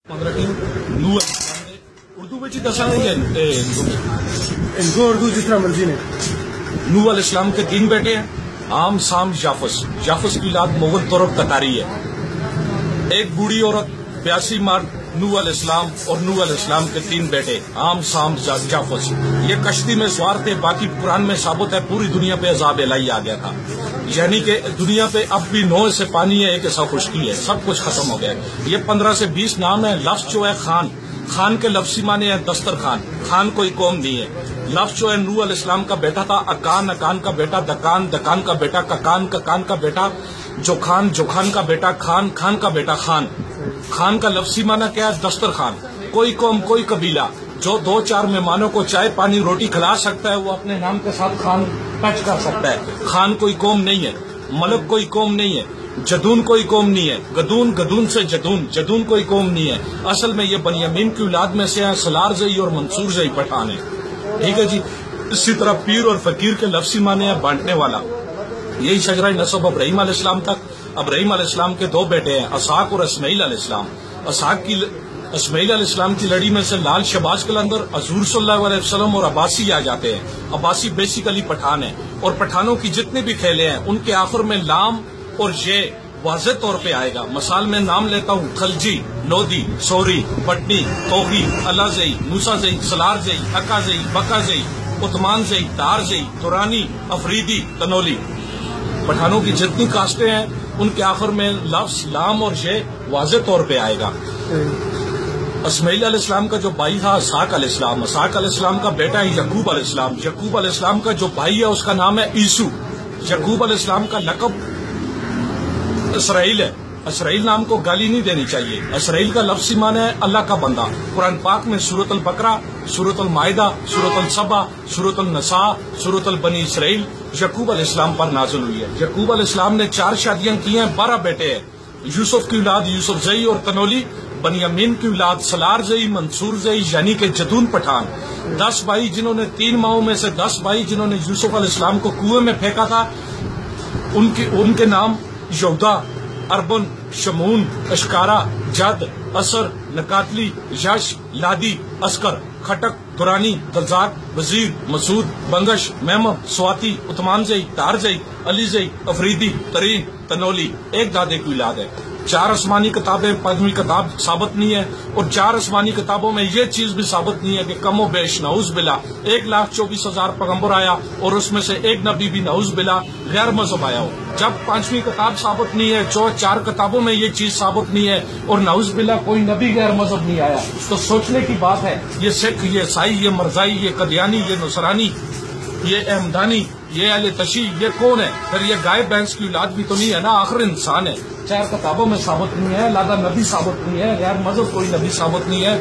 اردو میں دسا ہے ان کو اردو جس طرح مرضی نے. نوح علیہ السلام کے 3 بیٹے ہیں، عام، سام، جافس. جافس کی اولاد مغل ترک تتاری ہے. ایک بوڑھی عورت، 82 مرد، نوح علیہ السلام اور نوح علیہ السلام کے 3 بیٹے، عام، سام، جافس. یہ کشتی میں سوار تھے. باقی قرآن میں ثابت ہے پوری دنیا پہ عذاب الہی آ گیا تھا، یعنی کہ دنیا پہ اب بھی 9 سے پانی ہے، 1 ایسا خشکی ہے، سب کچھ ختم ہو گیا. یہ 15 سے 20 نام ہے. لفظ جو ہے خان، خان کے لفظی معنی ہے دسترخوان. خان کوئی قوم نہیں ہے. لفظ جو ہے نوح علیہ السلام کا بیٹا تھا اکان، اکان کا بیٹا دکان، دکان کا بیٹا ککان، ککان کا بیٹا جوخان، جوخان کا بیٹا خان، خان کا بیٹا خان. خان کا لفظی معنی کیا ہے؟ دسترخوان. کوئی قوم، کوئی قبیلہ جو 2-4 مہمانوں کو چائے پانی روٹی کھلا سکتا ہے وہ اپنے نام کے ساتھ خان ٹچ کر سکتا ہے. خان کوئی قوم نہیں ہے. ملک کوئی قوم نہیں ہے. جدون کوئی قوم نہیں ہے. گدون، گدون سے جدون، جدون کوئی قوم نہیں ہے. اصل میں یہ بنیامین کی اولاد میں سے ہیں. سلار زئی اور منصور زئی پٹھان ہے. ٹھیک ہے جی. اسی طرح پیر اور فقیر کے لفظی معنی ہے بانٹنے والا. یہی شجرہ نسب ابراہیم علیہ السلام تک. ابراہیم علیہ السلام کے 2 بیٹے ہیں، اسحاق اور اسماعیل علیہ السلام. اسماعیل علیہ السلام کی لڑی میں سے لال شہباز قلندر، حضور صلی اللہ علیہ وسلم اور عباسی آ جاتے ہیں. عباسی بیسیکلی پٹھان ہیں، اور پٹھانوں کی جتنے بھی کھیلے ہیں ان کے آخر میں لام اور یہ واضح طور پہ آئے گا. مثال میں نام لیتا ہوں: خلجی، لودھی، سوری، پٹنی، توخی، اللہ زئی، موسیٰ زئی، سلار زئی، اکا زئی، بکا زئی، عثمان زئی، تار زئی، تورانی، افریدی، تنولی. پٹھانوں کی جتنی کاسٹیں ہیں ان کے آخر میں لفظ لام اور یہ واضح طور پہ آئے گا. اسماعیل علیہ السلام کا جو بھائی تھا اسحاق علیہ السلام. اسحاق علیہ السلام کا بیٹا ہے یعقوب علیہ السلام. یعقوب علیہ السلام کا جو بھائی ہے اس کا نام ہے عیسو. یعقوب علیہ السلام کا لقب اسرائیل ہے. اسرائیل نام کو گالی نہیں دینی چاہیے. اسرائیل کا لفظی معنی ہے اللہ کا بندہ. قرآن پاک میں سورۃ البقرہ، سورۃ المائدہ، سورۃ السبا، سورۃ النساء، سورۃ البنی اسرائیل یعقوب علیہ السلام پر نازل ہوئی ہے. یعقوب علیہ السلام نے 4 شادیاں کی ہیں، 12 بیٹے ہیں. یوسف کی اولاد یوسف زئی اور تنولی. بنیامین کی اولاد سلار زئی، منصور زئی یعنی کہ جدون پٹھان. 10 بھائی جنہوں نے 3 ماہوں میں سے 10 بھائی جنہوں نے یوسف علیہ السلام کو کنویں میں پھینکا تھا، ان کے نام یہودا، اربن، شمون، اشکارا، جد، اثر، نکاتلی، یش، لادی، اسکر، کھٹک، دورانی، دلزاق، وزیر، مسعود، بنگش، محمد، سواتی، عثمان زئی، تار زئی، علی زئی، افریدی، ترین، تنولی. ایک دادے کی اولاد ہے. 4 آسمانی کتابیں، 5ویں کتاب ثابت نہیں ہے، اور 4 آسمانی کتابوں میں یہ چیز بھی ثابت نہیں ہے کہ کم و بیش نعوذ باللہ 1,24,000 پیغمبر آیا اور اس میں سے ایک نبی بھی نعوذ باللہ غیر مذہب آیا ہو. جب 5ویں کتاب ثابت نہیں ہے، 4 کتابوں میں یہ چیز ثابت نہیں ہے اور نعوذ باللہ کوئی نبی غیر مذہب نہیں آیا، تو سوچنے کی بات ہے یہ سکھ، یہ عیسائی، یہ مرزائی، یہ قدیانی، یہ نصرانی، یہ احمدانی، یہ اہل تشیع، یہ کون ہے؟ پھر یہ گائے بھینس کی اولاد بھی تو نہیں ہے نا، آخر انسان ہے. 4 کتابوں میں ثابت نہیں ہے، لادہ نبی ثابت نہیں ہے، غیر مذہب کوئی نبی ثابت نہیں ہے.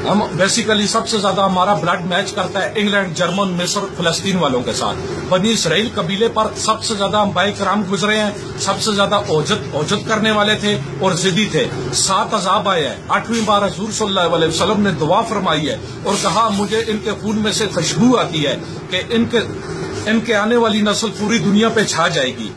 ہم بیسیکلی سب سے زیادہ ہمارا بلڈ میچ کرتا ہے انگلینڈ، جرمن، مصر، فلسطین والوں کے ساتھ. بنی اسرائیل قبیلے پر سب سے زیادہ انبیاء کرام گزرے ہیں، سب سے زیادہ اوجت کرنے والے تھے اور ضدی تھے. 7 عذاب آئے ہیں. 8ویں بار حضور صلی اللہ علیہ وسلم نے دعا فرمائی ہے اور کہا مجھے ان کے خون میں سے خوشبو آتی ہے کہ ان کے آنے والی نسل پوری دنیا پہ چھا جائے گی.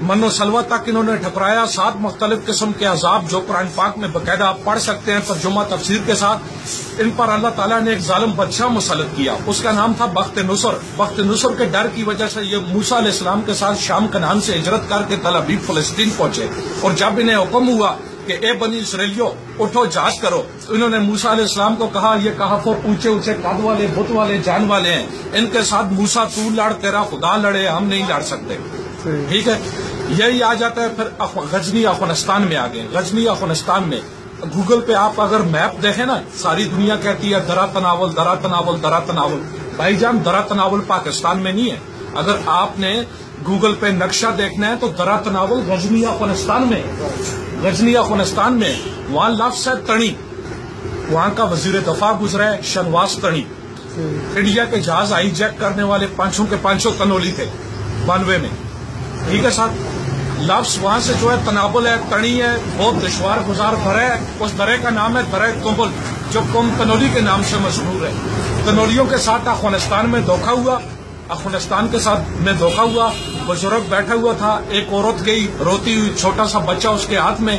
من و سلوہ تک انہوں نے ٹھکرایا. 7 مختلف قسم کے عذاب جو قرآن پاک میں باقاعدہ آپ پڑھ سکتے ہیں ترجمہ تفسیر کے ساتھ. ان پر اللہ تعالیٰ نے ایک ظالم بادشاہ مسلط کیا، اس کا نام تھا بخت نصر. بخت نصر کے ڈر کی وجہ سے یہ موسیٰ علیہ السلام کے ساتھ شام کنعان سے ہجرت کر کے تل ابیب فلسطین پہنچے. اور جب انہیں حکم ہوا کہ اے بنی اسرائیلیو اٹھو جہاد کرو، تو انہوں نے موسیٰ علیہ السلام کو کہا یہ کہف و اونچے اونچے قد والے، بت والے، جان والے ہیں، ان کے ساتھ موسیٰ تو لڑ، تیرا خدا لڑے، ہم نہیں لڑ سکتے. ٹھیک ہے. یہی آ جاتا ہے. پھر غزنی افغانستان میں آ گئے. غزنی افغانستان میں گوگل پہ آپ اگر میپ دیکھیں نا، ساری دنیا کہتی ہے درا تناول، درا تناول، درا تناول. بھائی جان درا تناول پاکستان میں نہیں ہے. اگر آپ نے گوگل پہ نقشہ دیکھنا ہے تو درا تناول غزنی افغانستان میں. غزنی افغانستان میں وہاں لفظ ہے تنی. وہاں کا وزیر دفاع گزرا ہے شنواس تنی. انڈیا کے جہاز آئی جیک کرنے والے 500 تنولی تھے 92 میں. ٹھیک ہے صاحب. لفظ وہاں سے جو ہے تنابل ہے، تنی ہے، بہت دشوار گزار درہ ہے. اس درے کا نام ہے درہ تنبل جو قوم تنولی کے نام سے مشہور ہے. تنولیوں کے ساتھ افغانستان میں دھوکہ ہوا. افغانستان کے ساتھ میں دھوکہ ہوا. بزرگ بیٹھا ہوا تھا، ایک عورت گئی روتی ہوئی، چھوٹا سا بچہ اس کے ہاتھ میں.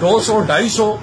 200-250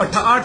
8